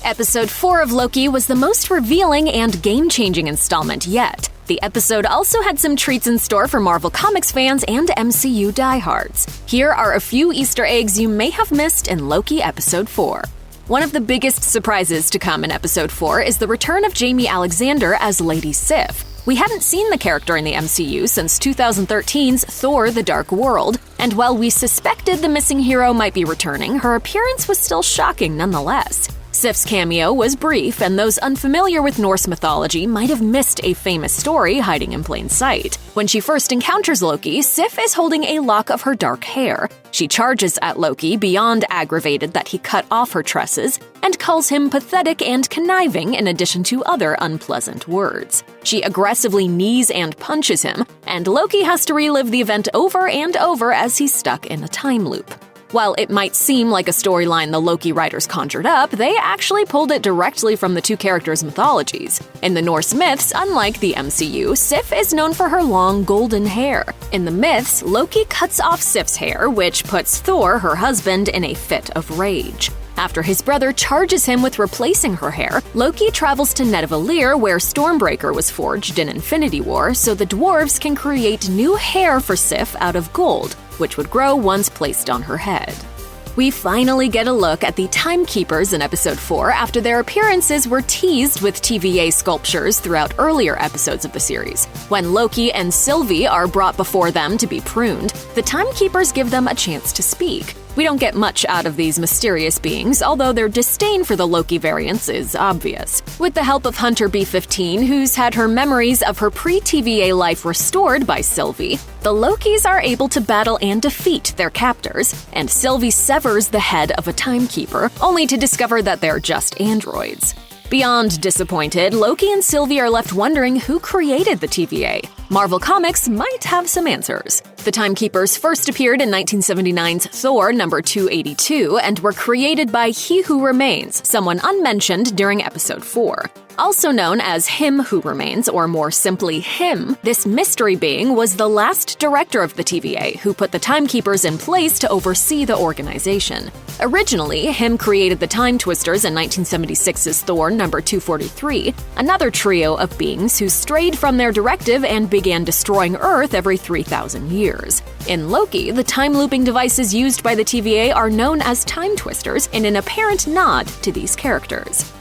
Episode 4 of Loki was the most revealing and game-changing installment yet. The episode also had some treats in store for Marvel Comics fans and MCU diehards. Here are a few Easter eggs you may have missed in Loki Episode 4. One of the biggest surprises to come in Episode 4 is the return of Jamie Alexander as Lady Sif. We hadn't seen the character in the MCU since 2013's Thor: The Dark World, and while we suspected the missing hero might be returning, her appearance was still shocking nonetheless. Sif's cameo was brief, and those unfamiliar with Norse mythology might have missed a famous story hiding in plain sight. When she first encounters Loki, Sif is holding a lock of her dark hair. She charges at Loki, beyond aggravated that he cut off her tresses, and calls him pathetic and conniving in addition to other unpleasant words. She aggressively knees and punches him, and Loki has to relive the event over and over as he's stuck in a time loop. While it might seem like a storyline the Loki writers conjured up, they actually pulled it directly from the two characters' mythologies. In the Norse myths, unlike the MCU, Sif is known for her long golden hair. In the myths, Loki cuts off Sif's hair, which puts Thor, her husband, in a fit of rage. After his brother charges him with replacing her hair, Loki travels to Nidavellir, where Stormbreaker was forged in Infinity War, so the dwarves can create new hair for Sif out of gold, which would grow once placed on her head. We finally get a look at the Timekeepers in Episode 4 after their appearances were teased with TVA sculptures throughout earlier episodes of the series. When Loki and Sylvie are brought before them to be pruned, the Timekeepers give them a chance to speak. We don't get much out of these mysterious beings, although their disdain for the Loki variants is obvious. With the help of Hunter B-15, who's had her memories of her pre-TVA life restored by Sylvie, the Lokis are able to battle and defeat their captors, and Sylvie severs the head of a timekeeper, only to discover that they're just androids. Beyond disappointed, Loki and Sylvie are left wondering who created the TVA. Marvel Comics might have some answers. The Timekeepers first appeared in 1979's Thor number 282 and were created by He Who Remains, someone unmentioned during Episode 4. Also known as Him Who Remains, or more simply Him, this mystery being was the last director of the TVA who put the Timekeepers in place to oversee the organization. Originally, Him created the Time Twisters in 1976's Thor number 243, another trio of beings who strayed from their directive and began destroying Earth every 3,000 years. In Loki, the time-looping devices used by the TVA are known as Time Twisters in an apparent nod to these characters.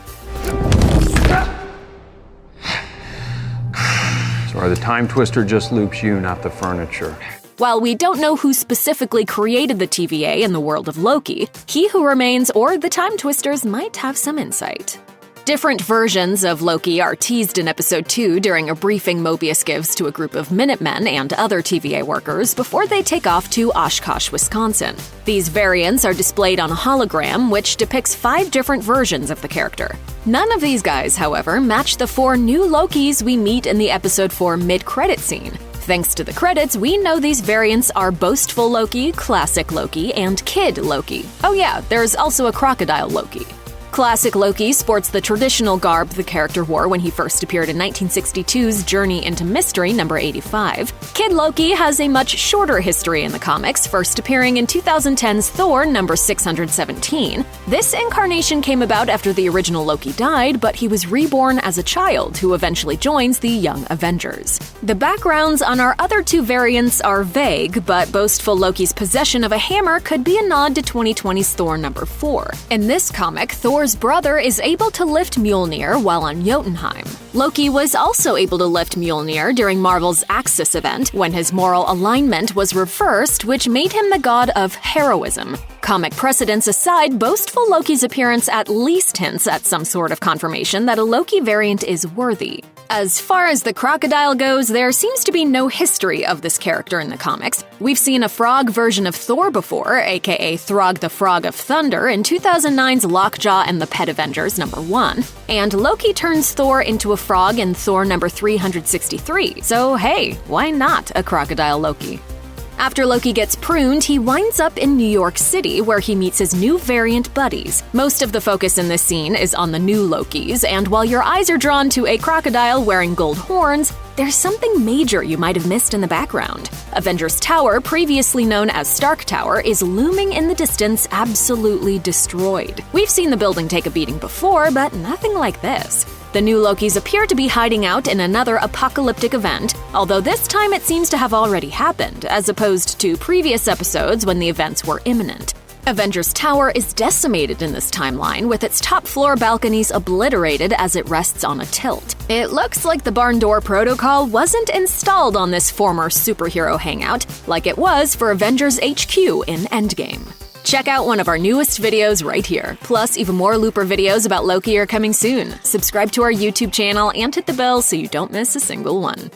Sorry, the Time Twister just loops you, not the furniture. While we don't know who specifically created the TVA in the world of Loki, He Who Remains or the Time Twisters might have some insight. Different versions of Loki are teased in Episode 2 during a briefing Mobius gives to a group of Minutemen and other TVA workers before they take off to Oshkosh, Wisconsin. These variants are displayed on a hologram, which depicts 5 different versions of the character. None of these guys, however, match the 4 new Lokis we meet in the Episode 4 mid-credit scene. Thanks to the credits, we know these variants are Boastful Loki, Classic Loki, and Kid Loki. Oh yeah, there's also a Crocodile Loki. Classic Loki sports the traditional garb the character wore when he first appeared in 1962's Journey into Mystery number 85. Kid Loki has a much shorter history in the comics, first appearing in 2010's Thor number 617. This incarnation came about after the original Loki died, but he was reborn as a child who eventually joins the Young Avengers. The backgrounds on our other 2 variants are vague, but Boastful Loki's possession of a hammer could be a nod to 2020's Thor number 4. In this comic, Thor's brother is able to lift Mjolnir while on Jotunheim. Loki was also able to lift Mjolnir during Marvel's Axis event, when his moral alignment was reversed, which made him the god of heroism. Comic precedents aside, Boastful Loki's appearance at least hints at some sort of confirmation that a Loki variant is worthy. As far as the crocodile goes, there seems to be no history of this character in the comics. We've seen a frog version of Thor before, aka Throg the Frog of Thunder, in 2009's Lockjaw and the Pet Avengers number 1, and Loki turns Thor into a frog in Thor number 363, so hey, why not a crocodile Loki? After Loki gets pruned, he winds up in New York City, where he meets his new variant buddies. Most of the focus in this scene is on the new Lokis, and while your eyes are drawn to a crocodile wearing gold horns, there's something major you might have missed in the background. Avengers Tower, previously known as Stark Tower, is looming in the distance, absolutely destroyed. We've seen the building take a beating before, but nothing like this. The new Lokis appear to be hiding out in another apocalyptic event, although this time it seems to have already happened, as opposed to previous episodes when the events were imminent. Avengers Tower is decimated in this timeline, with its top floor balconies obliterated as it rests on a tilt. It looks like the barn door protocol wasn't installed on this former superhero hangout like it was for Avengers HQ in Endgame. Check out one of our newest videos right here. Plus, even more Looper videos about Loki are coming soon. Subscribe to our YouTube channel and hit the bell so you don't miss a single one.